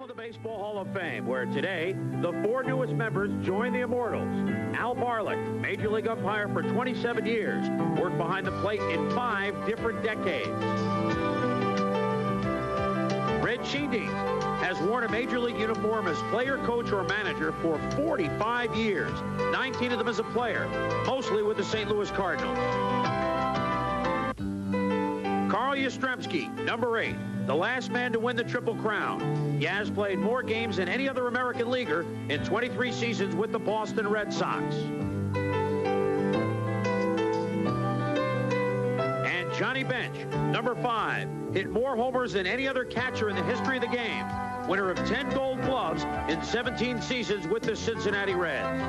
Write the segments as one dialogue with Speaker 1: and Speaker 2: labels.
Speaker 1: Home of the Baseball Hall of Fame, where today, the four newest members join the Immortals. Al Barlick, Major League umpire for 27 years, worked behind the plate in 5 different decades. Red Schoendienst has worn a Major League uniform as player, coach, or manager for 45 years, 19 of them as a player, mostly with the St. Louis Cardinals. Yastrzemski, number 8, the last man to win the Triple Crown. Yaz played more games than any other American leaguer in 23 seasons with the Boston Red Sox. And Johnny Bench, number 5, hit more homers than any other catcher in the history of the game, winner of 10 Gold Gloves in 17 seasons with the Cincinnati Reds.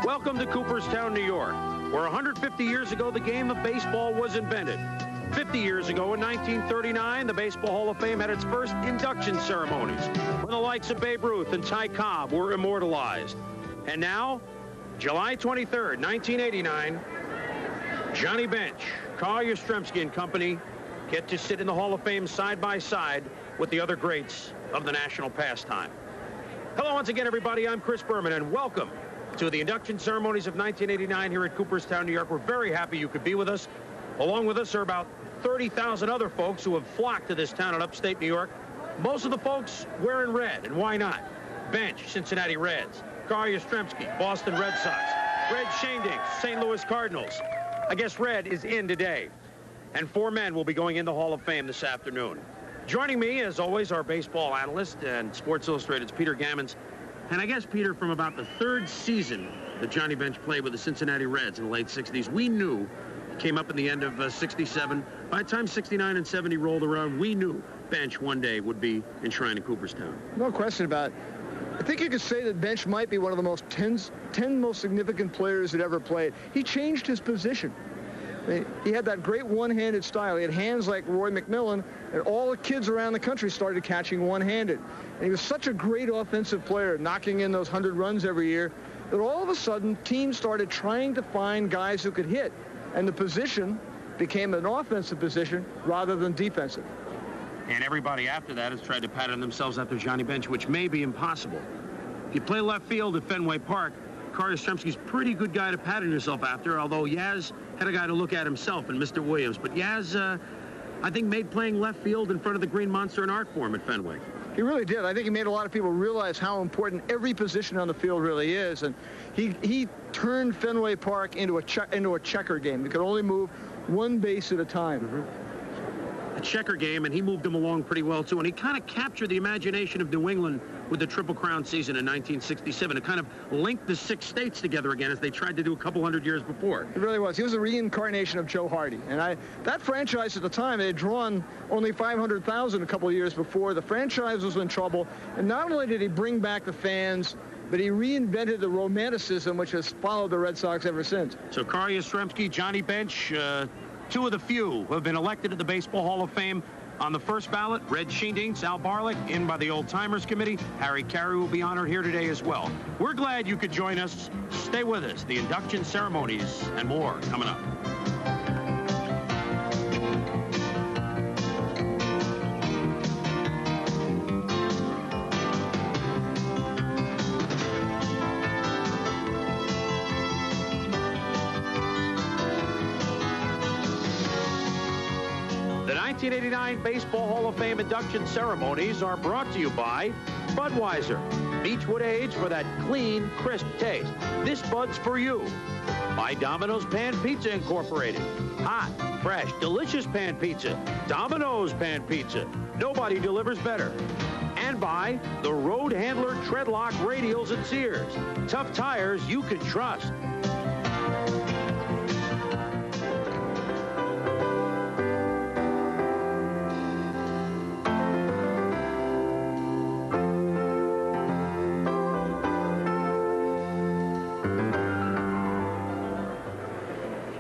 Speaker 1: Welcome to Cooperstown, New York, where 150 years ago the game of baseball was invented. 50 years ago in 1939, the Baseball Hall of Fame had its first induction ceremonies when the likes of Babe Ruth and Ty Cobb were immortalized. And now, July 23rd, 1989, Johnny Bench, Carl Yastrzemski and company get to sit in the Hall of Fame side by side with the other greats of the national pastime. Hello once again, everybody. I'm Chris Berman, and welcome to the induction ceremonies of 1989 here at Cooperstown, New York. We're very happy you could be with us. Along with us are about 30,000 other folks who have flocked to this town in upstate New York. Most of the folks wearing red, and why not? Bench, Cincinnati Reds. Carl Yastrzemski, Boston Red Sox. Red Schoendienst, St. Louis Cardinals. I guess red is in today. And 4 men will be going in the Hall of Fame this afternoon. Joining me, as always, our baseball analyst and Sports Illustrated's Peter Gammons. And I guess, Peter, from about the 3rd season that Johnny Bench played with the Cincinnati Reds in the late 60s, we knew, came up in the end of 67. By the time 69 and 70 rolled around, we knew Bench one day would be enshrined in Cooperstown.
Speaker 2: No question about it. I think you could say that Bench might be one of the most 10 most significant players that ever played. He changed his position. He had that great one-handed style. He had hands like Roy McMillan, and all the kids around the country started catching one-handed. And he was such a great offensive player, knocking in those 100 runs every year, that all of a sudden teams started trying to find guys who could hit. And the position became an offensive position rather than defensive.
Speaker 1: And everybody after that has tried to pattern themselves after Johnny Bench, which may be impossible. If you play left field at Fenway Park, Carl Yastrzemski's a pretty good guy to pattern yourself after, although Yaz had a guy to look at himself in Mr. Williams. But Yaz, I think, made playing left field in front of the Green Monster an art form at Fenway.
Speaker 2: He really did. I think he made a lot of people realize how important every position on the field really is. And he turned Fenway Park into a checker game. He could only move one base at a time.
Speaker 1: Mm-hmm. A checker game, and he moved them along pretty well, too. And he kind of captured the imagination of New England with the Triple Crown season in 1967. It kind of linked the 6 states together again, as they tried to do a couple hundred years before.
Speaker 2: It really was. He was a reincarnation of Joe Hardy. And that franchise at the time, they had drawn only 500,000 a couple of years before. The franchise was in trouble. And not only did he bring back the fans, but he reinvented the romanticism which has followed the Red Sox ever since.
Speaker 1: So Carl Yastrzemski, Johnny Bench, 2 of the few who have been elected to the Baseball Hall of Fame. On the first ballot, Red Schoendienst, Al Barlick, in by the Old Timers Committee. Harry Caray will be honored here today as well. We're glad you could join us. Stay with us. The induction ceremonies and more coming up. The 1989 Baseball Hall of Fame induction ceremonies are brought to you by Budweiser. Beechwood Age for that clean, crisp taste. This Bud's for you. By Domino's Pan Pizza Incorporated. Hot, fresh, delicious pan pizza. Domino's Pan Pizza. Nobody delivers better. And by the Road Handler Treadlock Radials at Sears. Tough tires you can trust.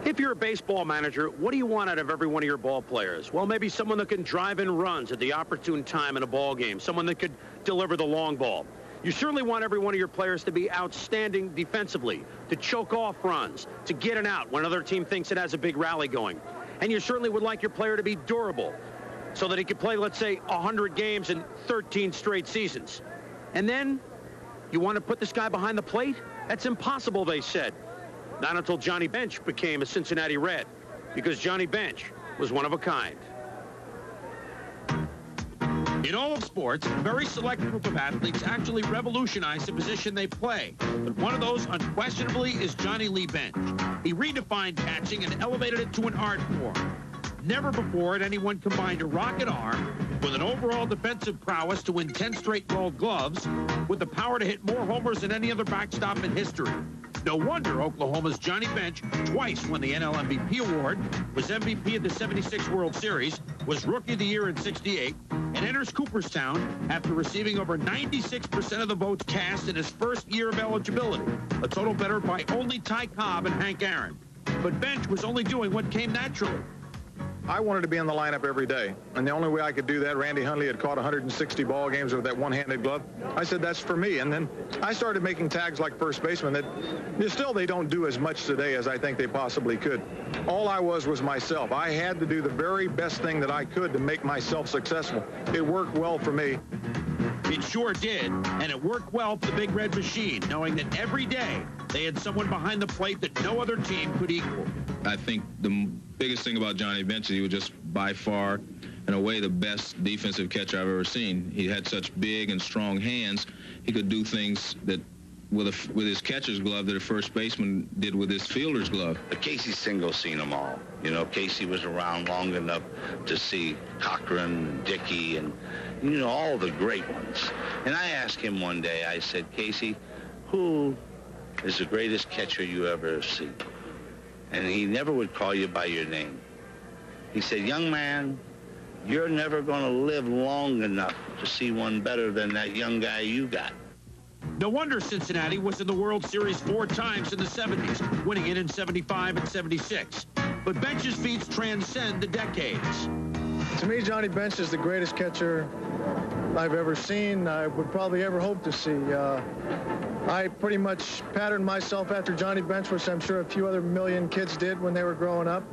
Speaker 1: If you're a baseball manager, what do you want out of every one of your ball players? Well, maybe someone that can drive in runs at the opportune time in a ball game, someone that could deliver the long ball. You certainly want every one of your players to be outstanding defensively, to choke off runs, to get an out when another team thinks it has a big rally going. And you certainly would like your player to be durable. so that he could play, let's say, 100 games in 13 straight seasons. And then you want to put this guy behind the plate? That's impossible, they said. Not until Johnny Bench became a Cincinnati Red, because Johnny Bench was one of a kind. In all of sports, a very select group of athletes actually revolutionize the position they play. But one of those, unquestionably, is Johnny Lee Bench. He redefined catching and elevated it to an art form. Never before had anyone combined a rocket arm with an overall defensive prowess to win 10 straight Gold Gloves, with the power to hit more homers than any other backstop in history. No wonder Oklahoma's Johnny Bench twice won the NL MVP award, was MVP of the '76 World Series, was Rookie of the Year in '68, and enters Cooperstown after receiving over 96% of the votes cast in his first year of eligibility, a total bettered by only Ty Cobb and Hank Aaron. But Bench was only doing what came naturally.
Speaker 3: I wanted to be in the lineup every day, and the only way I could do that, Randy Hundley had caught 160 ball games with that one-handed glove. I said, that's for me. And then I started making tags like first baseman that still they don't do as much today as I think they possibly could. All I was myself. I had to do the very best thing that I could to make myself successful. It worked well for me.
Speaker 1: It sure did, and it worked well for the Big Red Machine, knowing that every day they had someone behind the plate that no other team could equal.
Speaker 4: I think the biggest thing about Johnny Bench is he was just by far, in a way, the best defensive catcher I've ever seen. He had such big and strong hands. He could do things that with his catcher's glove that a first baseman did with his fielder's glove.
Speaker 5: But Casey Single seen them all. You know, Casey was around long enough to see Cochran, Dickey, and, you know, all the great ones. And I asked him one day, I said, Casey, who is the greatest catcher you ever see? And he never would call you by your name. He said, young man, you're never going to live long enough to see one better than that young guy you got.
Speaker 1: No wonder Cincinnati was in the World Series 4 times in the 70s, winning it in 75 and 76. But Bench's feats transcend the decades.
Speaker 2: To me, Johnny Bench is the greatest catcher I've ever seen, I would probably ever hope to see. I pretty much patterned myself after Johnny Bench, which I'm sure a few other million kids did when they were growing up.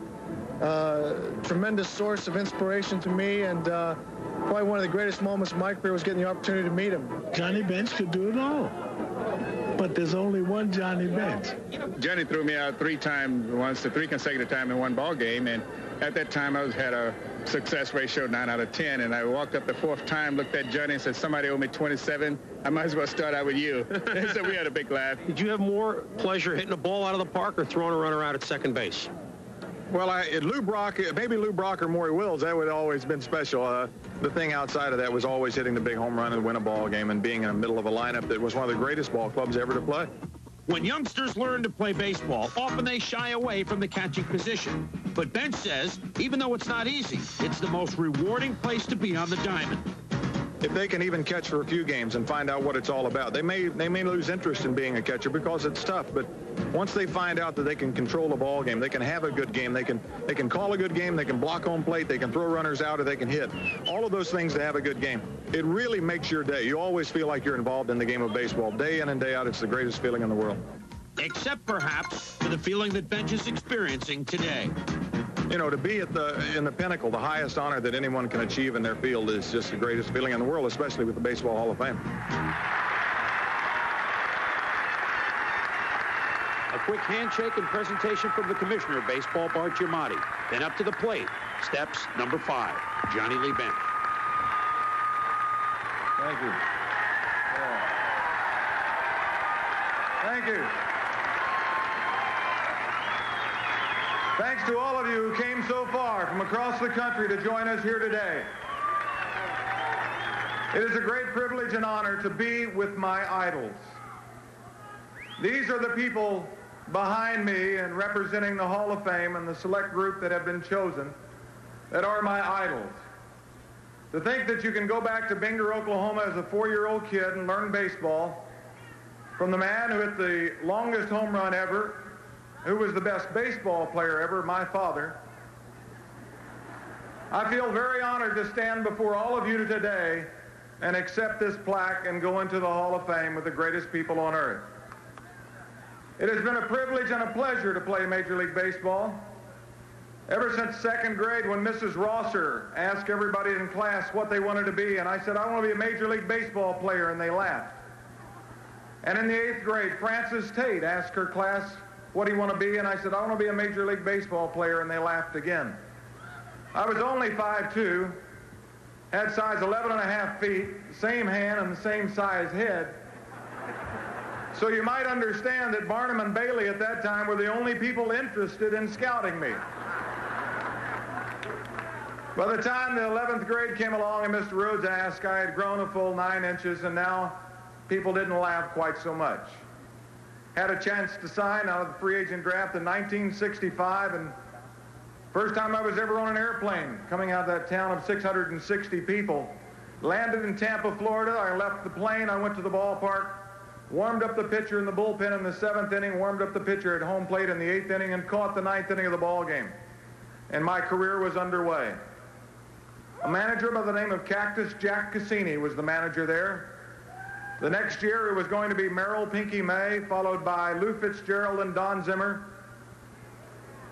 Speaker 2: Tremendous source of inspiration to me, and probably one of the greatest moments of my career was getting the opportunity to meet him.
Speaker 6: Johnny Bench could do it all, but there's only one Johnny Bench.
Speaker 7: Johnny threw me out 3 consecutive times in one ball game, and at that time I had a success ratio 9 out of 10, and I walked up the 4th time, looked at Johnny and said, somebody owe me 27. I might as well start out with you. So we had a big laugh.
Speaker 1: Did you have more pleasure hitting a ball out of the park or throwing a runner out at second base?
Speaker 3: Well, Lou Brock, maybe Lou Brock or Maury Wills, that would have always been special. The thing outside of that was always hitting the big home run and win a ball game and being in the middle of a lineup that was one of the greatest ball clubs ever to play.
Speaker 1: When youngsters learn to play baseball, often they shy away from the catching position. But Bench says, even though it's not easy, it's the most rewarding place to be on the diamond.
Speaker 3: If they can even catch for a few games and find out what it's all about, they may lose interest in being a catcher because it's tough. But once they find out that they can control the ball game, they can have a good game, they can call a good game, they can block home plate, they can throw runners out, or they can hit. All of those things to have a good game. It really makes your day. You always feel like you're involved in the game of baseball. Day in and day out, it's the greatest feeling in the world.
Speaker 1: Except perhaps for the feeling that Bench is experiencing today.
Speaker 3: You know, to be in the pinnacle, the highest honor that anyone can achieve in their field is just the greatest feeling in the world, especially with the Baseball Hall of Fame.
Speaker 1: A quick handshake and presentation from the commissioner of baseball, Bart Giamatti. Then up to the plate, steps number 5, Johnny Lee Bench.
Speaker 3: Thank you. Thank you. Thanks to all of you who came so far from across the country to join us here today. It is a great privilege and honor to be with my idols. These are the people behind me and representing the Hall of Fame and the select group that have been chosen that are my idols. To think that you can go back to Binger, Oklahoma as a 4-year-old kid and learn baseball from the man who hit the longest home run ever, who was the best baseball player ever, my father. I feel very honored to stand before all of you today and accept this plaque and go into the Hall of Fame with the greatest people on earth. It has been a privilege and a pleasure to play Major League Baseball. Ever since second grade, when Mrs. Rosser asked everybody in class what they wanted to be, and I said, I want to be a Major League Baseball player, and they laughed. And in the 8th grade, Frances Tate asked her class, what do you want to be? And I said, I want to be a Major League Baseball player, and they laughed again. I was only 5'2", had size 11.5 feet, same hand and the same size head. So you might understand that Barnum and Bailey at that time were the only people interested in scouting me. By the time the 11th grade came along and Mr. Rhodes asked, I had grown a full 9 inches, and now people didn't laugh quite so much. Had a chance to sign out of the free agent draft in 1965, and first time I was ever on an airplane coming out of that town of 660 people. Landed in Tampa, Florida. I left the plane. I went to the ballpark, warmed up the pitcher in the bullpen in the 7th inning, warmed up the pitcher at home plate in the 8th inning, and caught the 9th inning of the ball game. And my career was underway. A manager by the name of Cactus Jack Cassini was the manager there. The next year, it was going to be Merrill Pinky May, followed by Lou Fitzgerald and Don Zimmer.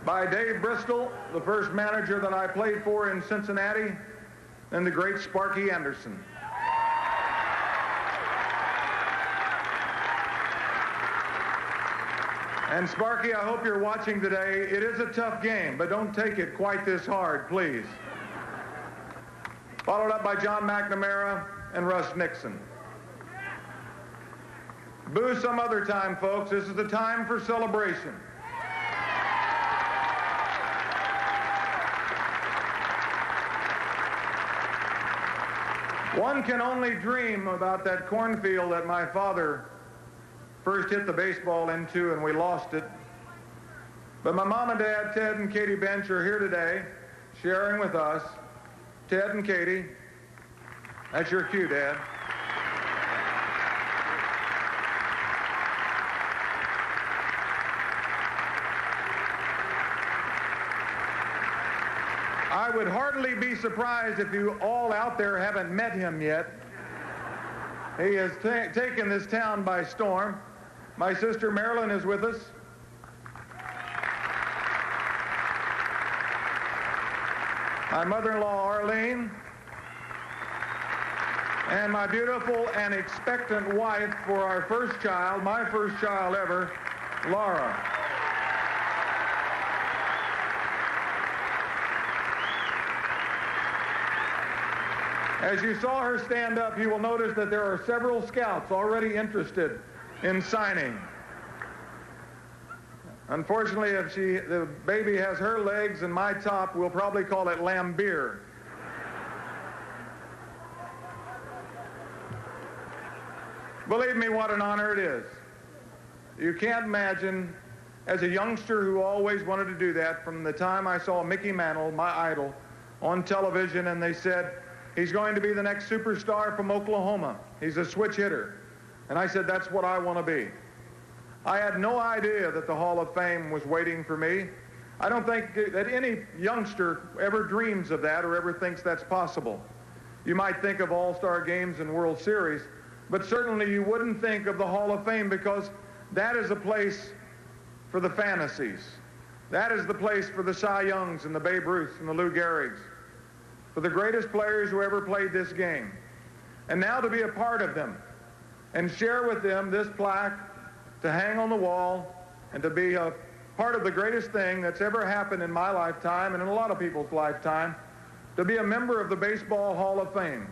Speaker 3: By Dave Bristol, the first manager that I played for in Cincinnati, and the great Sparky Anderson. And Sparky, I hope you're watching today. It is a tough game, but don't take it quite this hard, please. Followed up by John McNamara and Russ Nixon. Boo some other time, folks. This is the time for celebration. One can only dream about that cornfield that my father first hit the baseball into, and we lost it. But my mom and dad, Ted and Katie Bench, are here today sharing with us. Ted and Katie, that's your cue, Dad. I would hardly be surprised if you all out there haven't met him yet. He has taken this town by storm. My sister Marilyn is with us. My mother-in-law Arlene. And my beautiful and expectant wife for our first child, my first child ever, Laura. As you saw her stand up, you will notice that there are several scouts already interested in signing. Unfortunately, if the baby has her legs and my top, we'll probably call it Lambeer. Believe me, what an honor it is. You can't imagine, as a youngster who always wanted to do that, from the time I saw Mickey Mantle, my idol, on television, and they said, he's going to be the next superstar from Oklahoma. He's a switch hitter. And I said, that's what I want to be. I had no idea that the Hall of Fame was waiting for me. I don't think that any youngster ever dreams of that or ever thinks that's possible. You might think of All-Star games and World Series, but certainly you wouldn't think of the Hall of Fame, because that is a place for the fantasies. That is the place for the Cy Youngs and the Babe Ruths and the Lou Gehrigs, for the greatest players who ever played this game. And now to be a part of them and share with them this plaque to hang on the wall and to be a part of the greatest thing that's ever happened in my lifetime and in a lot of people's lifetime, to be a member of the Baseball Hall of Fame.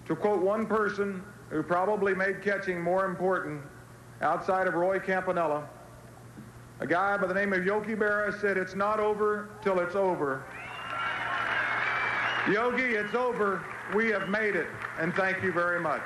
Speaker 3: To quote one person who probably made catching more important outside of Roy Campanella, a guy by the name of Yogi Berra said, it's not over till it's over. Yogi, it's over. We have made it, and thank you very much.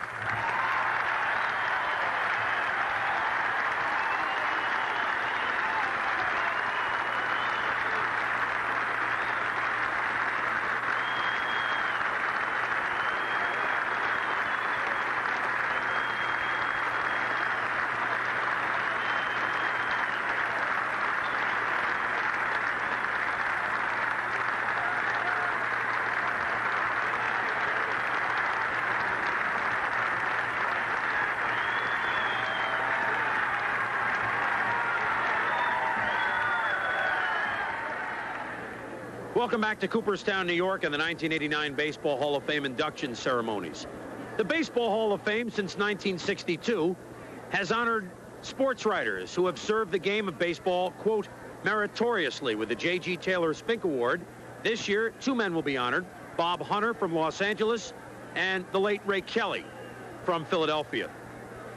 Speaker 1: Welcome back to Cooperstown, New York, and the 1989 Baseball Hall of Fame induction ceremonies. The Baseball Hall of Fame, since 1962, has honored sports writers who have served the game of baseball, quote, meritoriously with the J.G. Taylor Spink Award. This year, 2 men will be honored, Bob Hunter from Los Angeles and the late Ray Kelly from Philadelphia.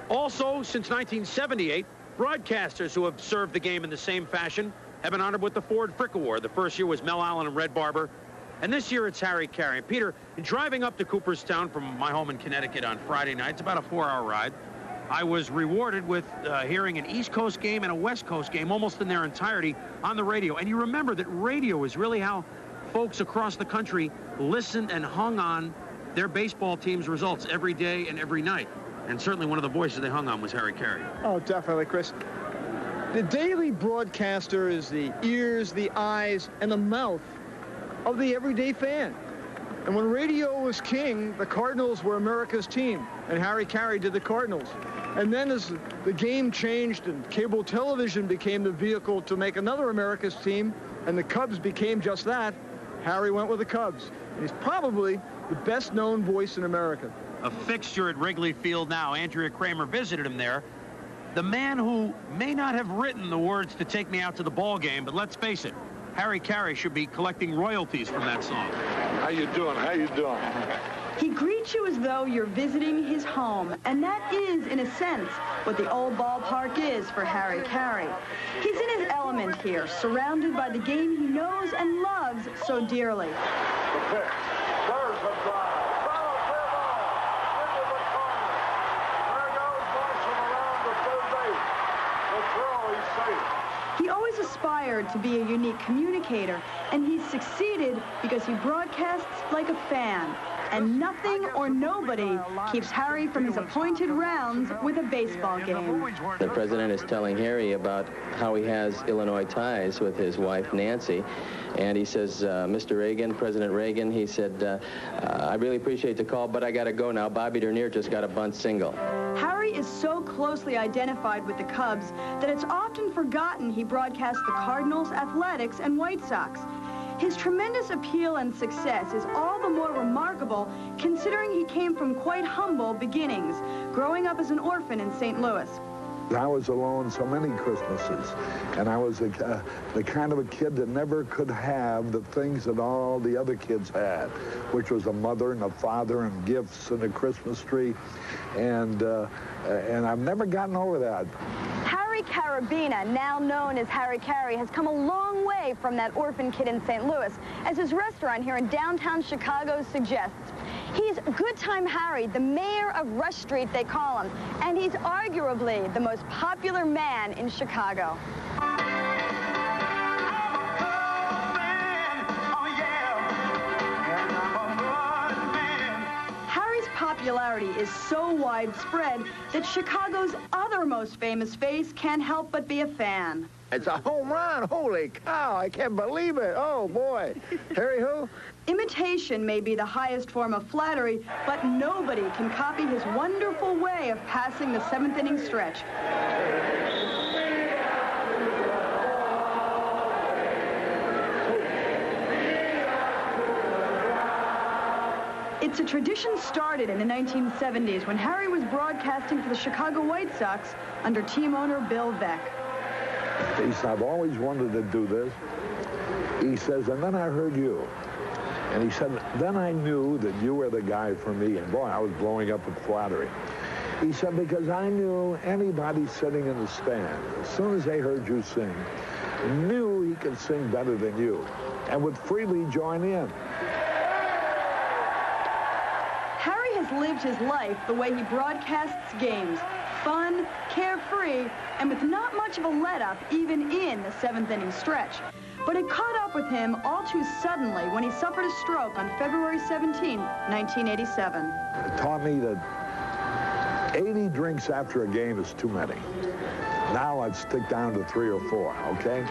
Speaker 1: Also, since 1978, broadcasters who have served the game in the same fashion have been honored with the Ford Frick Award. The first year was Mel Allen and Red Barber, and this year it's Harry Caray. And Peter, driving up to Cooperstown from my home in Connecticut on Friday night, it's about a 4-hour ride, I was rewarded with hearing an East Coast game and a West Coast game almost in their entirety on the radio. And you remember that radio is really how folks across the country listened and hung on their baseball team's results every day and every night. And certainly one of the voices they hung on was Harry Caray.
Speaker 2: Oh, definitely, Chris. The daily broadcaster is the ears, the eyes, and the mouth of the everyday fan. And when radio was king, the Cardinals were America's team, and Harry Caray did the Cardinals. And then as the game changed and cable television became the vehicle to make another America's team, and the Cubs became just that, Harry went with the Cubs. And he's probably the best-known voice in America.
Speaker 1: A fixture at Wrigley Field now. Andrea Kramer visited him there. The man who may not have written the words to Take Me Out to the Ball Game, but let's face it, Harry Caray should be collecting royalties from that song.
Speaker 8: How you doing? How you doing?
Speaker 9: He greets you as though you're visiting his home, and that is, in a sense, what the old ballpark is for Harry Caray. He's in his element here, surrounded by the game he knows and loves so dearly.
Speaker 8: The pitch. There's the drive.
Speaker 9: He always aspired to be a unique communicator, and he's succeeded because he broadcasts like a fan. And nothing or nobody keeps Harry from his appointed rounds with a baseball game.
Speaker 10: The president is telling Harry about how he has Illinois ties with his wife, Nancy. And he says, Mr. Reagan, President Reagan, he said, I really appreciate the call, but I got to go now. Bobby Dernier just got a bunt single.
Speaker 9: Harry is so closely identified with the Cubs that it's often forgotten he broadcasts the Cardinals, Athletics, and White Sox. His tremendous appeal and success is all the more remarkable considering he came from quite humble beginnings, growing up as an orphan in St. Louis.
Speaker 8: I was alone so many Christmases, and I was the kind of a kid that never could have the things that all the other kids had, which was a mother and a father and gifts and a Christmas tree, and I've never gotten over that.
Speaker 11: Harry Carabina, now known as Harry Caray, has come a long way from that orphan kid in St. Louis, as his restaurant here in downtown Chicago suggests. He's Good Time Harry, the mayor of Rush Street, they call him, and he's arguably the most popular man in Chicago.
Speaker 9: Harry's popularity is so widespread that Chicago's other most famous face can't help but be a fan.
Speaker 2: It's a home run. Holy cow, I can't believe it. Oh, boy. Harry who?
Speaker 9: Imitation may be the highest form of flattery, but nobody can copy his wonderful way of passing the 7th inning stretch. It's a tradition started in the 1970s when Harry was broadcasting for the Chicago White Sox under team owner Bill Veeck.
Speaker 8: He said, I've always wanted to do this. He says, and then I heard you. And he said, then I knew that you were the guy for me. And boy, I was blowing up with flattery. He said, because I knew anybody sitting in the stand, as soon as they heard you sing, knew he could sing better than you and would freely join in.
Speaker 9: Harry has lived his life the way he broadcasts games. Fun, carefree, and with not much of a let-up even in the 7th inning stretch. But it caught up with him all too suddenly when he suffered a stroke on February 17, 1987.
Speaker 8: It taught me that 80 drinks after a game is too many. Now I'd stick down to 3 or 4, okay?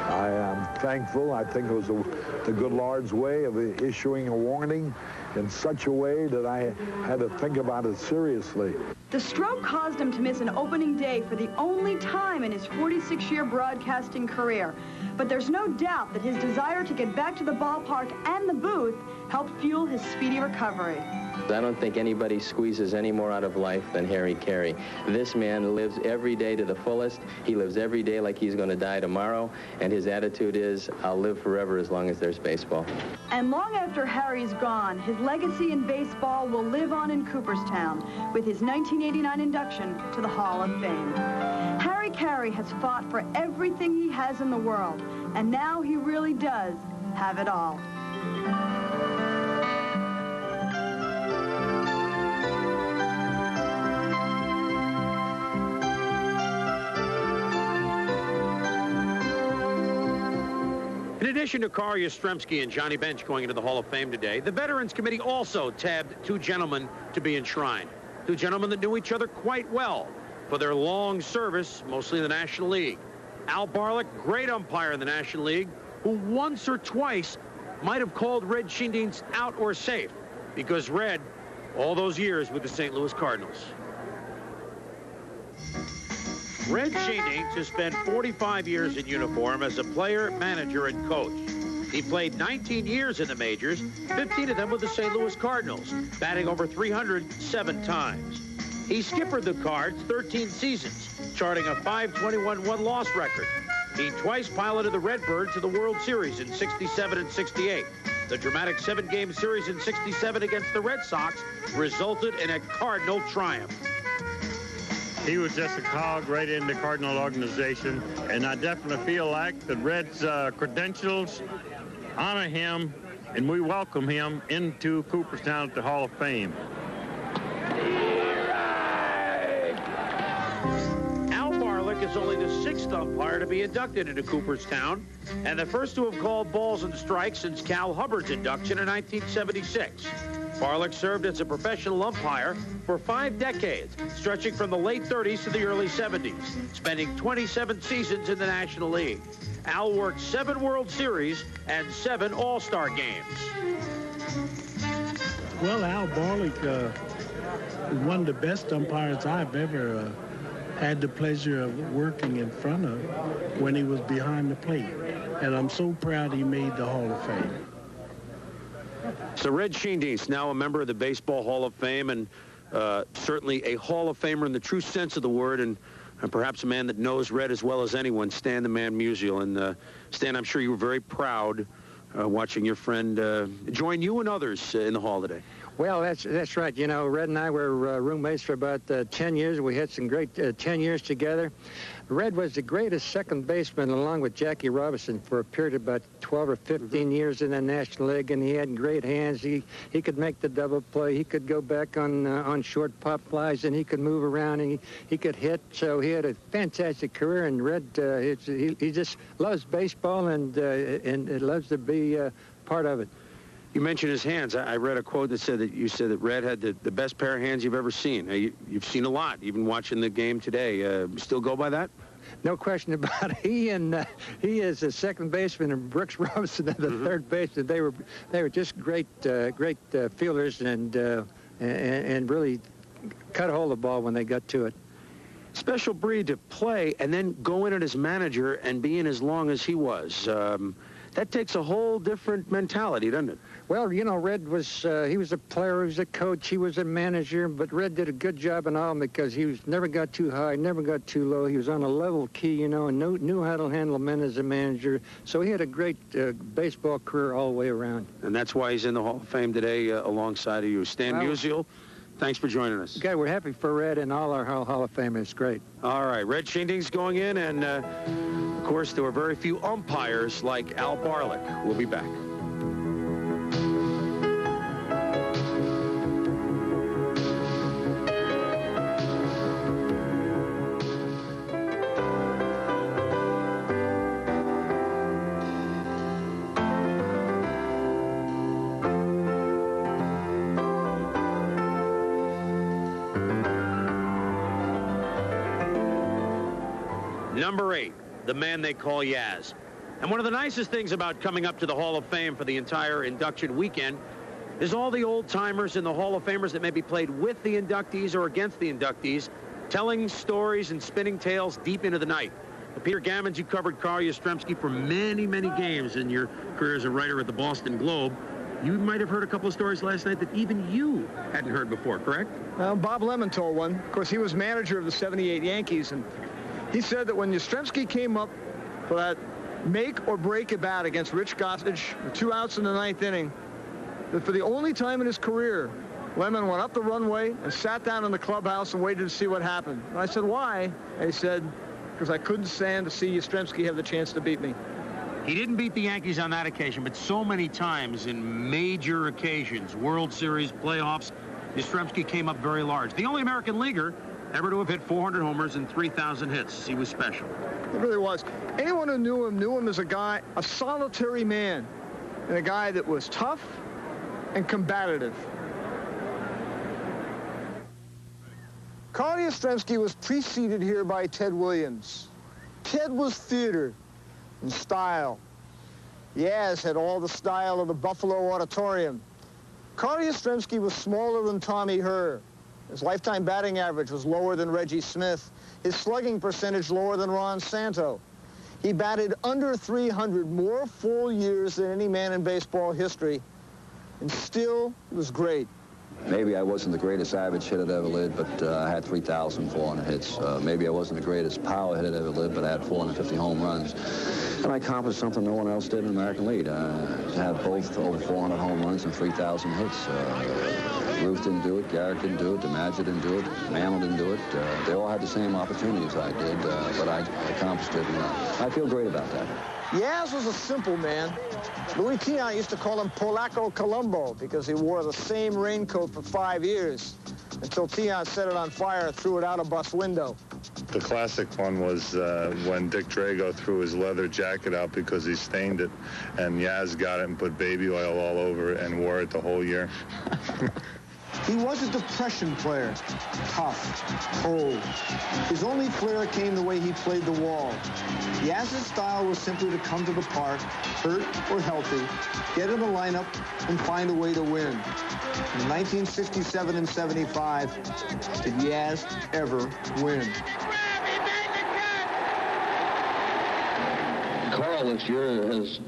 Speaker 8: I am thankful. I think it was the good Lord's way of issuing a warning in such a way that I had to think about it seriously.
Speaker 9: The stroke caused him to miss an opening day for the only time in his 46-year broadcasting career. But there's no doubt that his desire to get back to the ballpark and the booth helped fuel his speedy recovery.
Speaker 10: I don't think anybody squeezes any more out of life than Harry Caray. This man lives every day to the fullest. He lives every day like he's going to die tomorrow, and his attitude is, I'll live forever as long as there's baseball.
Speaker 9: And long after Harry's gone, his legacy in baseball will live on in Cooperstown with his 1989 induction to the Hall of Fame. Harry Caray has fought for everything he has in the world, and now he really does have it all.
Speaker 1: In addition to Carl Yastrzemski and Johnny Bench going into the Hall of Fame today, the Veterans Committee also tabbed two gentlemen to be enshrined. Two gentlemen that knew each other quite well for their long service, mostly in the National League. Al Barlick, great umpire in the National League, who once or twice might have called Red Schoendienst out or safe, because Red, all those years with the St. Louis Cardinals. Red Schoendienst has spent 45 years in uniform as a player, manager, and coach. He played 19 years in the majors, 15 of them with the St. Louis Cardinals, batting over 300 7 times. He skippered the Cards 13 seasons, charting a .521 one-loss record. He twice piloted the Redbirds to the World Series in '67 and '68. The dramatic 7-game series in '67 against the Red Sox resulted in a Cardinal triumph.
Speaker 12: He was just a cog right in the Cardinal organization, and I definitely feel like the Reds' credentials honor him, and we welcome him into Cooperstown at the Hall of Fame.
Speaker 1: Al Barlick is only the 6th umpire to be inducted into Cooperstown, and the first to have called balls and strikes since Cal Hubbard's induction in 1976. Barlick served as a professional umpire for 5 decades, stretching from the late 30s to the early 70s, spending 27 seasons in the National League. Al worked 7 World Series and 7 All-Star games.
Speaker 6: Well, Al Barlick is one of the best umpires I've ever had the pleasure of working in front of when he was behind the plate. And I'm so proud he made the Hall of Fame.
Speaker 1: So Red Schoendienst, now a member of the Baseball Hall of Fame, and certainly a Hall of Famer in the true sense of the word, and perhaps a man that knows Red as well as anyone, Stan the Man Musial. And Stan, I'm sure you were very proud watching your friend join you and others in the Hall today.
Speaker 13: Well, that's right. You know, Red and I were roommates for about 10 years. We had some great 10 years together. Red was the greatest second baseman, along with Jackie Robinson, for a period of about 12 or 15 years in the National League, and he had great hands. He could make the double play. He could go back on short pop flies, and he could move around, and he could hit. So he had a fantastic career, and Red, he just loves baseball and loves to be part of it.
Speaker 1: You mentioned his hands. I read a quote that said that you said that Red had the best pair of hands you've ever seen. You've seen a lot, even watching the game today. Still go by that?
Speaker 13: No question about it. He is a second baseman, and Brooks Robinson at the third baseman. They were just great fielders and really cut a hold of the ball when they got to it.
Speaker 1: Special breed to play and then go in as manager and be in as long as he was. That takes a whole different mentality, doesn't it?
Speaker 13: Well, you know, Red was, he was a player, he was a coach, he was a manager, but Red did a good job in all because he never got too high, never got too low. He was on a level key, you know, and knew how to handle men as a manager. So he had a great baseball career all the way around.
Speaker 1: And that's why he's in the Hall of Fame today alongside of you. Stan Musial, thanks for joining us.
Speaker 13: Okay, we're happy for Red and all our Hall of Famers. It's great.
Speaker 1: All right, Red Schoendienst going in, and of course, there were very few umpires like Al Barlick. We'll be back. Number 8, the man they call Yaz. And one of the nicest things about coming up to the Hall of Fame for the entire induction weekend is all the old-timers and the Hall of Famers that maybe played with the inductees or against the inductees, telling stories and spinning tales deep into the night. Well, Peter Gammons, you covered Carl Yastrzemski for many, many games in your career as a writer at the Boston Globe. You might have heard a couple of stories last night that even you hadn't heard before, correct?
Speaker 2: Bob Lemon told one. Of course, he was manager of the '78 Yankees, and he said that when Yastrzemski came up for that make or break at bat against Rich Gossage, with 2 outs in the 9th inning, that for the only time in his career, Lemon went up the runway and sat down in the clubhouse and waited to see what happened. And I said, why? And he said, because I couldn't stand to see Yastrzemski have the chance to beat me.
Speaker 1: He didn't beat the Yankees on that occasion, but so many times in major occasions, World Series, playoffs, Yastrzemski came up very large. The only American leaguer ever to have hit 400 homers and 3,000 hits. He was special.
Speaker 2: It really was. Anyone who knew him as a guy, a solitary man, and a guy that was tough and combative. Carl Yastrzemski was preceded here by Ted Williams. Ted was theater and style. Yaz had all the style of the Buffalo Auditorium. Carl Yastrzemski was smaller than Tommy Herr. His lifetime batting average was lower than Reggie Smith. His slugging percentage lower than Ron Santo. He batted under 300 more full years than any man in baseball history, and still was great.
Speaker 14: Maybe I wasn't the greatest average hitter that ever lived, but I had 3,400 hits. Maybe I wasn't the greatest power hitter that ever lived, but I had 450 home runs. And I accomplished something no one else did in the American League. To have both over 400 home runs and 3,000 hits. Ruth didn't do it, Garrett didn't do it, DiMaggio didn't do it, Mantle didn't do it. They all had the same opportunities I did, but I accomplished it, and I feel great about that.
Speaker 2: Yaz was a simple man. Louis Tiant used to call him Polacco Colombo because he wore the same raincoat for 5 years until Tiant set it on fire and threw it out a bus window.
Speaker 15: The classic one was when Dick Drago threw his leather jacket out because he stained it, and Yaz got it and put baby oil all over it and wore it the whole year.
Speaker 2: He was a depression player, tough, cold. His only flair came the way he played the wall. Yaz's style was simply to come to the park, hurt or healthy, get in the lineup, and find a way to win. In 1967 and 75, did Yaz ever win?
Speaker 16: Carl this year has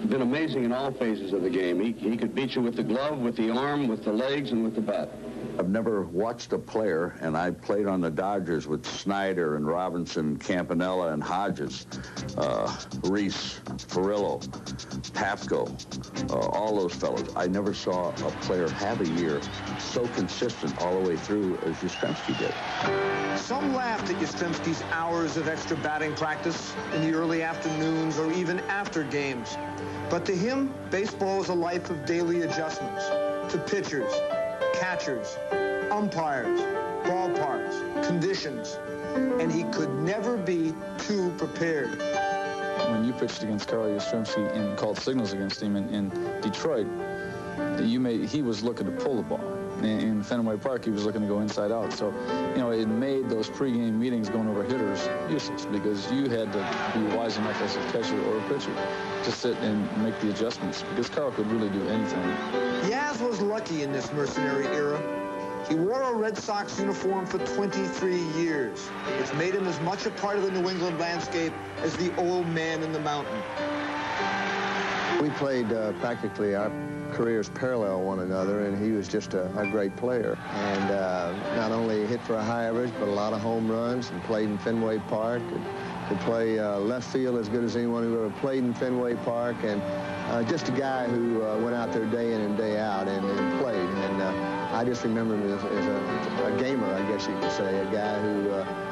Speaker 16: been amazing in all phases of the game. He could beat you with the glove, with the arm, with the legs, and with the bat.
Speaker 14: I've never watched a player, and I played on the Dodgers with Snyder and Robinson, Campanella and Hodges, Reese, Ferrillo, Pafko, all those fellows. I never saw a player have a year so consistent all the way through as Yastrzemski did.
Speaker 2: Some laughed at Yastrzemski's hours of extra batting practice in the early afternoons or even after games. But to him, baseball is a life of daily adjustments to pitchers, catchers, umpires, ballparks, conditions, and he could never be too prepared.
Speaker 17: When you pitched against Carl Yastrzemski and called signals against him in Detroit, he was looking to pull the ball. In Fenway Park, he was looking to go inside out. So, it made those pregame meetings going over hitters useless because you had to be wise enough as a catcher or a pitcher to sit and make the adjustments because Carl could really do anything.
Speaker 2: Yaz was lucky in this mercenary era. He wore a Red Sox uniform for 23 years, which made him as much a part of the New England landscape as the old man in the mountain.
Speaker 18: We played practically our careers parallel one another, and he was just a great player. And not only hit for a high average, but a lot of home runs, and played in Fenway Park. Could play left field as good as anyone who ever played in Fenway Park, and just a guy who went out there day in and day out and played. And I just remember him as a gamer, I guess you could say, a guy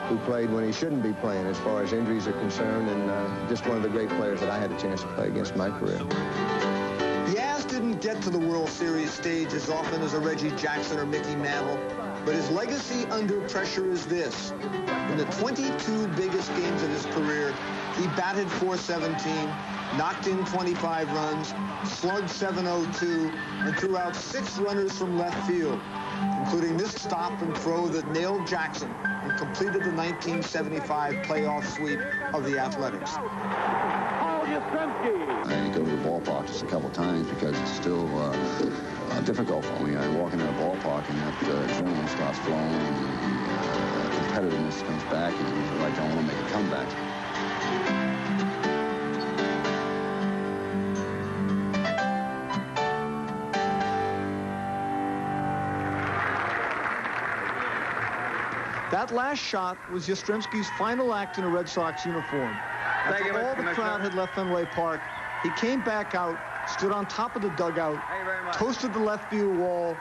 Speaker 18: who played when he shouldn't be playing as far as injuries are concerned, and just one of the great players that I had a chance to play against in my career.
Speaker 2: Yaz didn't get to the World Series stage as often as a Reggie Jackson or Mickey Mantle, but his legacy under pressure is this. In the 22 biggest games of his career, he batted .417, knocked in 25 runs, slugged .702, and threw out 6 runners from left field, including this stop and throw that nailed Jackson and completed the 1975 playoff sweep of the Athletics.
Speaker 14: I go to the ballpark just a couple times because it's still difficult for me. I walk into the ballpark and that adrenaline starts flowing and the competitiveness comes back and you feel like I want to make a comeback.
Speaker 2: That last shot was Yastrzemski's final act in a Red Sox uniform. After all the crowd had left Fenway Park, he came back out, stood on top of the dugout, toasted the left field wall,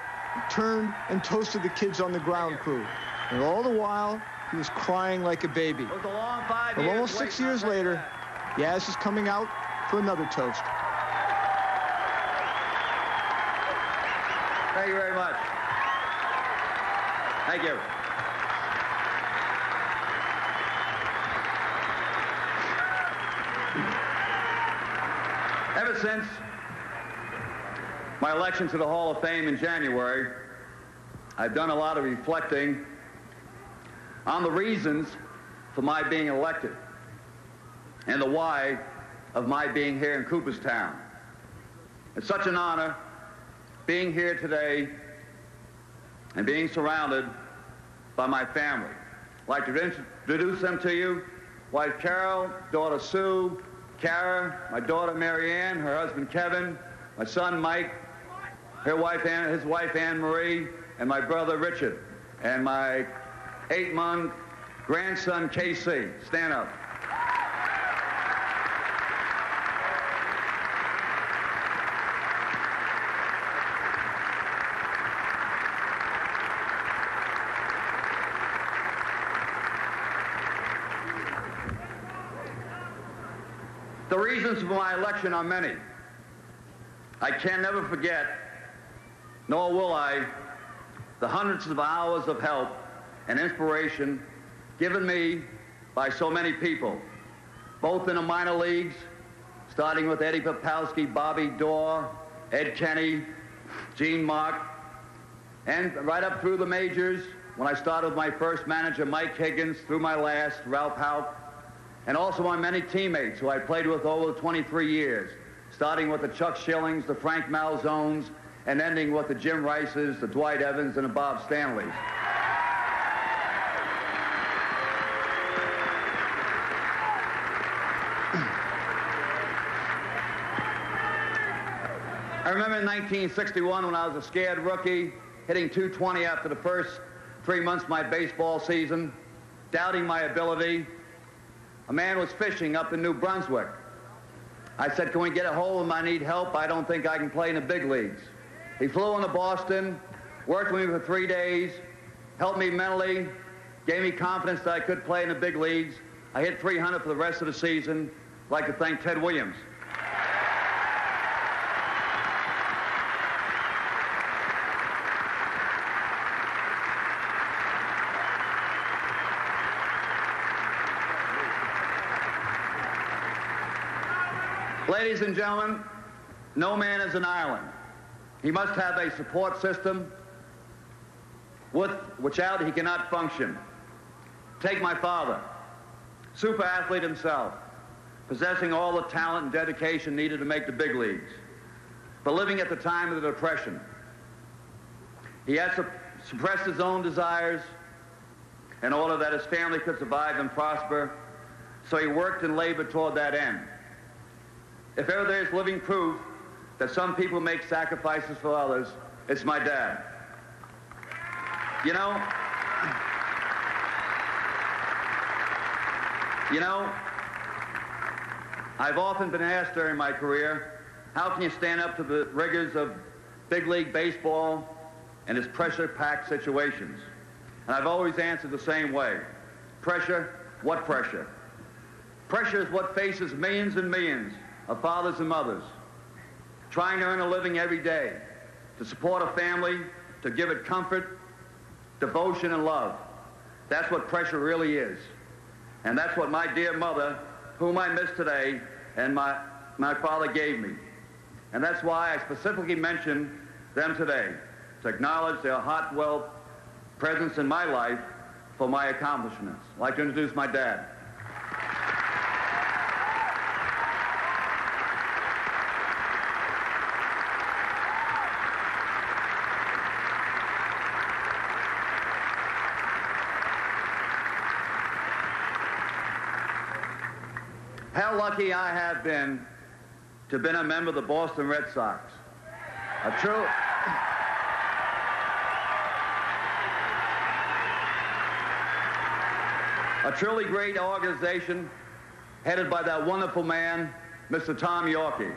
Speaker 2: turned and toasted the kids on the ground crew. And all the while, he was crying like a baby. Well, almost 6 years later, Yaz is coming out for another toast.
Speaker 19: Thank you very much. Thank you. Ever since my election to the Hall of Fame in January, I've done a lot of reflecting on the reasons for my being elected and the why of my being here in Cooperstown. It's such an honor being here today and being surrounded by my family. I'd like to introduce them to you. Wife Carol, daughter Sue, Caray, my daughter Mary Ann, her husband Kevin, my son Mike, his wife Anne Marie, and my brother Richard, and my 8-month grandson KC. Stand up. The reasons for my election are many. I can never forget, nor will I, the hundreds of hours of help and inspiration given me by so many people, both in the minor leagues, starting with Eddie Popowski, Bobby Dorr, Ed Kenny, Gene Mark, and right up through the majors, when I started with my first manager, Mike Higgins, through my last, Ralph Houck, and also my many teammates who I played with over 23 years, starting with the Chuck Schillings, the Frank Malzones, and ending with the Jim Rices, the Dwight Evans, and the Bob Stanleys. I remember in 1961 when I was a scared rookie, hitting .220 after the first 3 months of my baseball season, doubting my ability. A man was fishing up in New Brunswick. I said, can we get a hold of him? I need help. I don't think I can play in the big leagues. He flew into Boston, worked with me for 3 days, helped me mentally, gave me confidence that I could play in the big leagues. I hit .300 for the rest of the season. I'd like to thank Ted Williams. Ladies and gentlemen, no man is an island. He must have a support system without he cannot function. Take my father, super athlete himself, possessing all the talent and dedication needed to make the big leagues, but living at the time of the Depression. He had suppressed his own desires in order that his family could survive and prosper, so he worked and labored toward that end. If ever there is living proof that some people make sacrifices for others, it's my dad. You know, I've often been asked during my career, how can you stand up to the rigors of big league baseball and its pressure-packed situations? And I've always answered the same way. Pressure? What pressure? Pressure is what faces millions and millions of fathers and mothers trying to earn a living every day, to support a family, to give it comfort, devotion, and love. That's what pressure really is. And that's what my dear mother, whom I miss today, and my father gave me. And that's why I specifically mention them today, to acknowledge their heartfelt presence in my life for my accomplishments. I'd like to introduce my dad. how lucky I have been to have been a member of the Boston Red Sox. A truly great organization headed by that wonderful man, Mr. Tom Yorkie.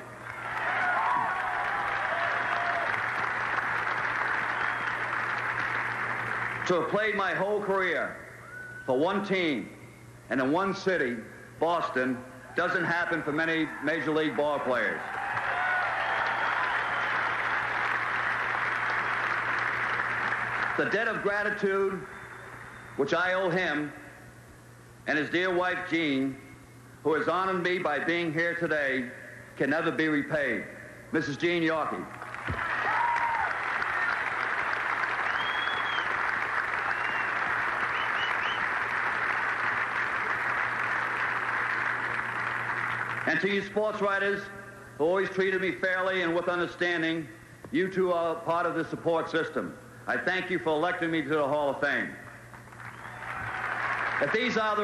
Speaker 19: To have played my whole career for one team and in one city, Boston, doesn't happen for many Major League ball players. The debt of gratitude which I owe him and his dear wife, Jean, who has honored me by being here today, can never be repaid. Mrs. Jean Yorkie. And to you sports writers who always treated me fairly and with understanding, you too are part of the support system. I thank you for electing me to the Hall of Fame. If these are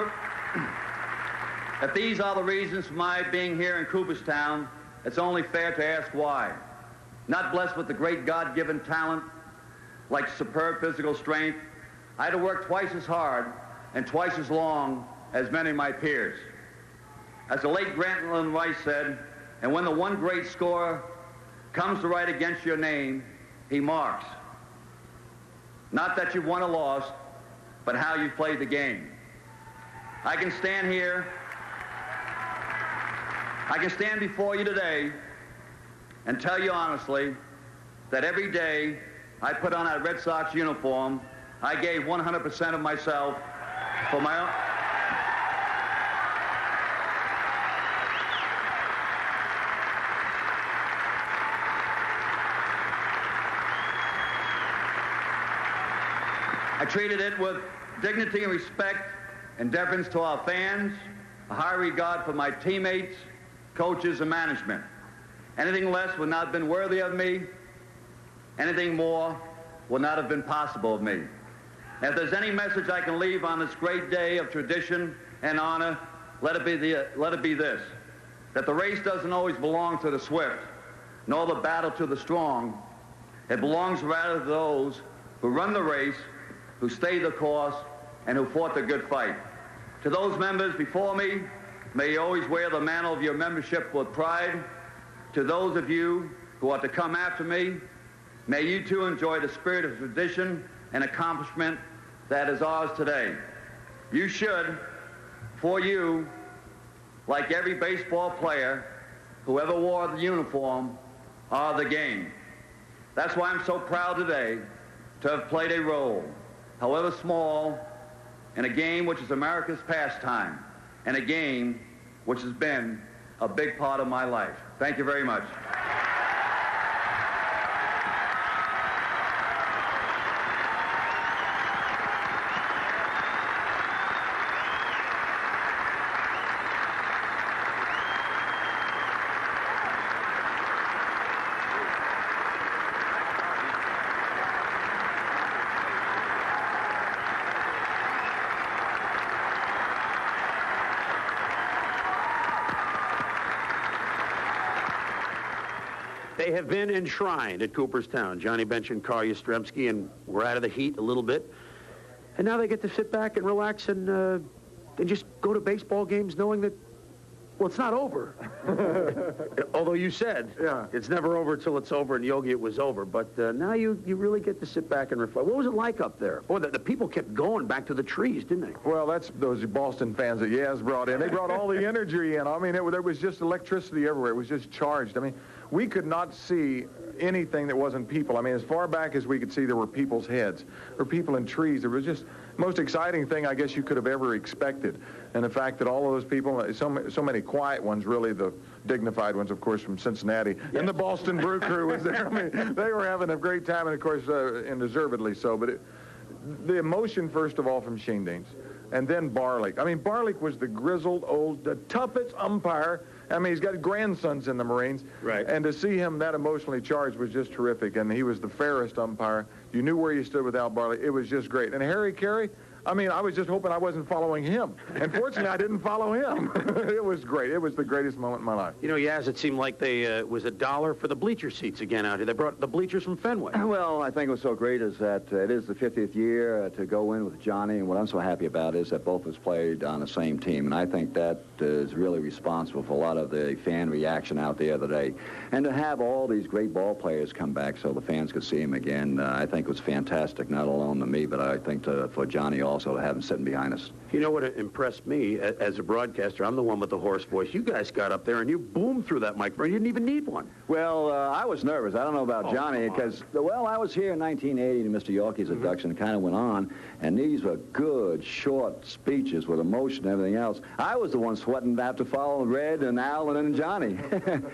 Speaker 19: the reasons for my being here in Cooperstown, it's only fair to ask why. Not blessed with the great God-given talent, like superb physical strength, I had to work twice as hard and twice as long as many of my peers. As the late Grantland Rice said, and when the one great scorer comes to write against your name, he marks. Not that you've won or lost, but how you played the game. I can stand before you today and tell you honestly that every day I put on that Red Sox uniform, I gave 100% of myself for my own. I treated it with dignity and respect and deference to our fans, a high regard for my teammates, coaches, and management. Anything less would not have been worthy of me. Anything more would not have been possible of me. And if there's any message I can leave on this great day of tradition and honor, let it be this, that the race doesn't always belong to the swift, nor the battle to the strong. It belongs rather to those who run the race, who stay the course, and who fought the good fight. To those members before me, may you always wear the mantle of your membership with pride. To those of you who are to come after me, may you too enjoy the spirit of tradition and accomplishment that is ours today. You should, for you, like every baseball player who ever wore the uniform, are the game. That's why I'm so proud today to have played a role, however small, in a game which is America's pastime, and a game which has been a big part of my life. Thank you very much.
Speaker 1: They have been enshrined at Cooperstown, Johnny Bench and Carl Yastrzemski, and we're out of the heat a little bit. And now they get to sit back and relax and just go to baseball games knowing that, well, it's not over. Although you said it's never over till it's over, and Yogi, it was over. But now you really get to sit back and reflect. What was it like up there? Boy, the people kept going back to the trees, didn't they?
Speaker 20: Well, that's those Boston fans that Yaz brought in. They brought all the energy in. I mean, there was just electricity everywhere. It was just charged. I mean, we could not see anything that wasn't people. I mean, as far back as we could see, there were people's heads. There were people in trees. It was just the most exciting thing I guess you could have ever expected. And the fact that all of those people, so many quiet ones, really the dignified ones, of course, from Cincinnati, and the Boston Brew Crew was there. I mean, they were having a great time, and of course, and deservedly so. But the emotion, first of all, from Schoendienst, and then Barlick. I mean, Barlick was the grizzled old, the toughest umpire. I mean, he's got grandsons in the Marines.
Speaker 1: Right.
Speaker 20: And to see him that emotionally charged was just terrific. And he was the fairest umpire. You knew where you stood with Al Barlick. It was just great. And Harry Caray, I mean, I was just hoping I wasn't following him. And fortunately, I didn't follow him. It was great. It was the greatest moment in my life.
Speaker 1: You know, Yaz, it seemed like they was $1 for the bleacher seats again out here. They brought the bleachers from Fenway.
Speaker 14: Well, I think what's so great is that it is the 50th year to go in with Johnny, and what I'm so happy about is that both of us played on the same team, and I think that is really responsible for a lot of the fan reaction out there today. And to have all these great ball players come back so the fans could see him again, I think was fantastic, not alone to me, but I think for Johnny also to have him sitting behind us.
Speaker 1: You know what impressed me as a broadcaster? I'm the one with the hoarse voice. You guys got up there and you boomed through that microphone. You didn't even need one.
Speaker 14: Well, I was nervous. I don't know about Johnny because, well, I was here in 1980 and Mr. Yorkie's induction kind of went on, and these were good, short speeches with emotion and everything else. I was the one sweating after following Red and Al and then Johnny.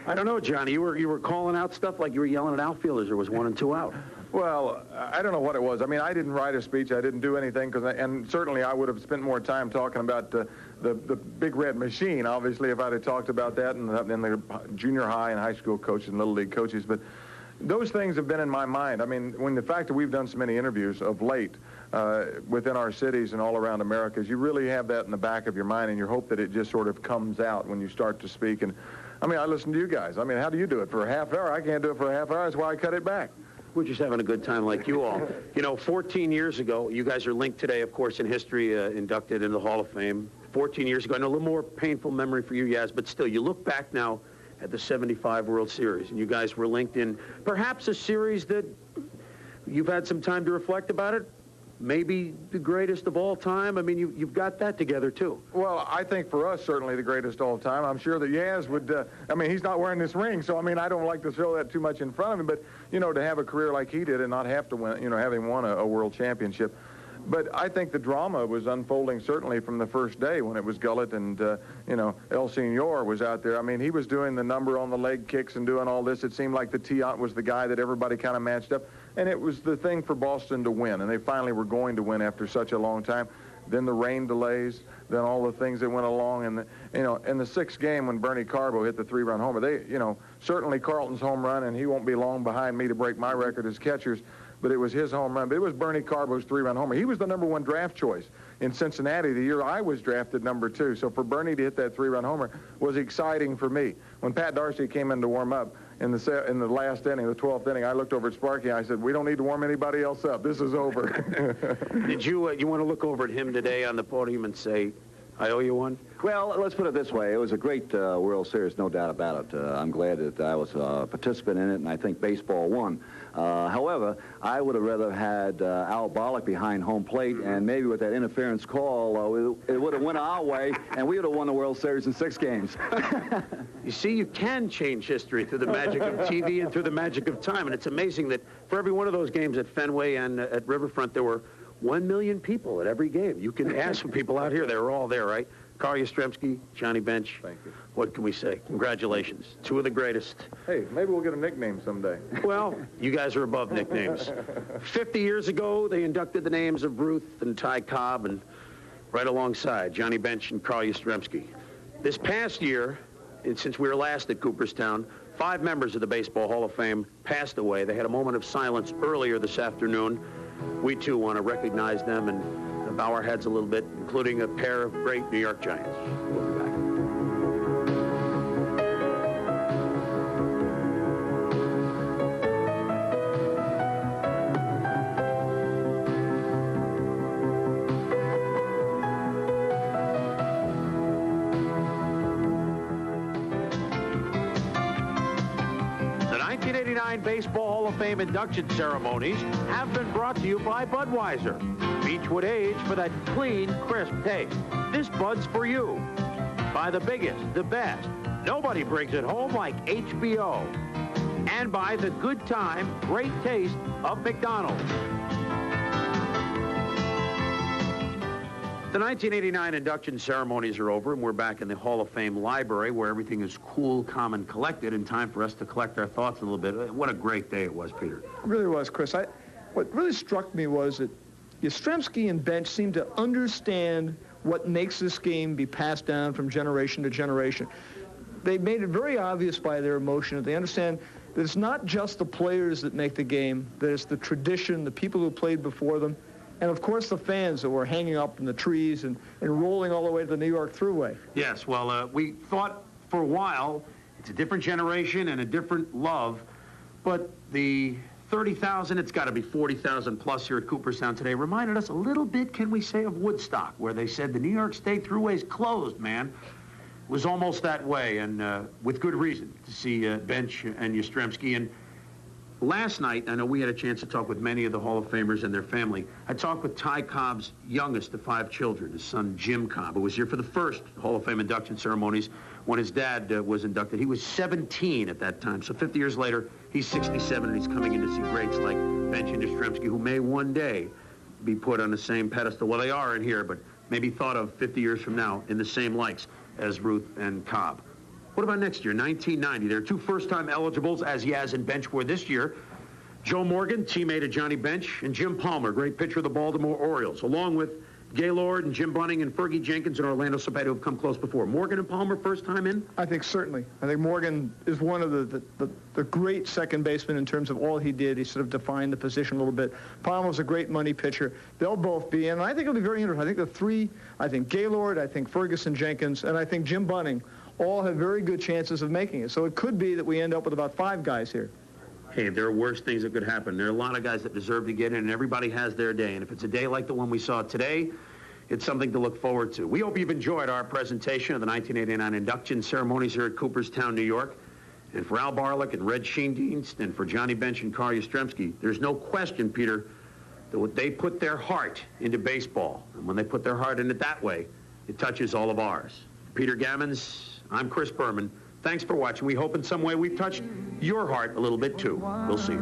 Speaker 1: I don't know, Johnny. You were calling out stuff like you were yelling at outfielders. There was 1 and 2 out.
Speaker 20: Well, I don't know what it was. I mean, I didn't write a speech. I didn't do anything, and certainly I would have spent more time talking about the Big Red Machine, obviously, if I'd have talked about that and the junior high and high school coaches and little league coaches. But those things have been in my mind. I mean, when the fact that we've done so many interviews of late within our cities and all around America, is you really have that in the back of your mind, and you hope that it just sort of comes out when you start to speak. And I mean, I listen to you guys. I mean, how do you do it? For a half hour? I can't do it for a half hour. That's why I cut it back.
Speaker 1: We're just having a good time like you all. You know, 14 years ago, you guys are linked today, of course, in history, inducted into the Hall of Fame. 14 years ago, I know a little more painful memory for you, Yaz, but still, you look back now at the 75 World Series, and you guys were linked in perhaps a series that you've had some time to reflect about it. Maybe the greatest of all time. I mean, you've got that together, too.
Speaker 20: Well, I think for us, certainly the greatest all time. I'm sure that Yaz would, I mean, he's not wearing this ring, so, I mean, I don't like to throw that too much in front of him. But, you know, to have a career like he did and not have to win, you know, having won a world championship. But I think the drama was unfolding certainly from the first day when it was Gullett and, you know, El Senor was out there. I mean, he was doing the number on the leg kicks and doing all this. It seemed like the Tiant was the guy that everybody kind of matched up. And it was the thing for Boston to win, and they finally were going to win after such a long time. Then the rain delays, then all the things that went along, and you know, in the 6th game when Bernie Carbo hit the 3-run homer, they, you know, certainly Carlton's home run, and he won't be long behind me to break my record as catchers, but it was his home run. But it was Bernie Carbo's 3-run homer. He was the #1 draft choice in Cincinnati the year I was drafted #2. So for Bernie to hit that 3-run homer was exciting for me. When Pat Darcy came in to warm up, in the last inning, the 12th inning, I looked over at Sparky and I said, we don't need to warm anybody else up. This is over.
Speaker 1: Did you want to look over at him today on the podium and say, I owe you one?
Speaker 14: Well, let's put it this way. It was a great World Series, no doubt about it. I'm glad that I was a participant in it, and I think baseball won. However, I would have rather had Al Bollock behind home plate, and maybe with that interference call, it would have went our way, and we would have won the World Series in 6 games.
Speaker 1: You see, you can change history through the magic of TV and through the magic of time, and it's amazing that for every one of those games at Fenway and at Riverfront, there were 1 million people at every game. You can ask for people out here. They were all there, right? Caray, Yastrzemski, Johnny Bench.
Speaker 20: Thank you.
Speaker 1: What can we say? Congratulations. 2 of the greatest.
Speaker 20: Hey, maybe we'll get a nickname someday.
Speaker 1: Well, you guys are above nicknames. 50 years ago, they inducted the names of Ruth and Ty Cobb, and right alongside Johnny Bench and Caray Yastrzemski. This past year, since we were last at Cooperstown, 5 members of the Baseball Hall of Fame passed away. They had a moment of silence earlier this afternoon. We, too, want to recognize them and bow our heads a little bit, including a pair of great New York Giants. We'll be back. The 1989 Baseball Hall of Fame induction ceremonies have been brought to you by Budweiser. Beechwood Age for that clean, crisp taste. This Bud's for you. By the biggest, the best. Nobody brings it home like HBO. And by the good time, great taste of McDonald's. The 1989 induction ceremonies are over, and we're back in the Hall of Fame library where everything is cool, calm, and collected, and time for us to collect our thoughts a little bit. What a great day it was, Peter.
Speaker 2: It really was, Chris. What really struck me was that Yastrzemski and Bench seem to understand what makes this game be passed down from generation to generation. They made it very obvious by their emotion that they understand that it's not just the players that make the game, that it's the tradition, the people who played before them. And, of course, the fans that were hanging up in the trees and rolling all the way to the New York Thruway.
Speaker 1: Yes, well, we thought for a while it's a different generation and a different love, but the 30,000, it's got to be 40,000 plus here at Cooperstown today, reminded us a little bit, can we say, of Woodstock, where they said the New York State Thruway's closed, man. It was almost that way, and with good reason, to see Bench and Yastrzemski. And last night, I know we had a chance to talk with many of the Hall of Famers and their family. I talked with Ty Cobb's youngest of 5 children, his son Jim Cobb, who was here for the first Hall of Fame induction ceremonies when his dad was inducted. He was 17 at that time, so 50 years later, he's 67, and he's coming in to see greats like Bench and Yastrzemski, who may one day be put on the same pedestal. Well, they are in here, but maybe thought of 50 years from now in the same likes as Ruth and Cobb. What about next year, 1990? There are 2 first-time eligibles, as Yaz and Bench were this year. Joe Morgan, teammate of Johnny Bench, and Jim Palmer, great pitcher of the Baltimore Orioles, along with Gaylord and Jim Bunning and Fergie Jenkins and Orlando Cepeda, who have come close before. Morgan and Palmer, first time in?
Speaker 2: I think certainly. I think Morgan is one of the great second basemen in terms of all he did. He sort of defined the position a little bit. Palmer's a great money pitcher. They'll both be in. And I think it'll be very interesting. I think the 3, I think Gaylord, I think Ferguson Jenkins, and I think Jim Bunning all have very good chances of making it. So it could be that we end up with about 5 guys here.
Speaker 1: Hey, there are worse things that could happen. There are a lot of guys that deserve to get in, and everybody has their day. And if it's a day like the one we saw today, it's something to look forward to. We hope you've enjoyed our presentation of the 1989 induction ceremonies here at Cooperstown, New York. And for Al Barlick and Red Schoendienst and for Johnny Bench and Caray Yastrzemski, there's no question, Peter, that they put their heart into baseball. And when they put their heart in it that way, it touches all of ours. Peter Gammons, I'm Chris Berman. Thanks for watching. We hope in some way we've touched your heart a little bit, too. We'll see you.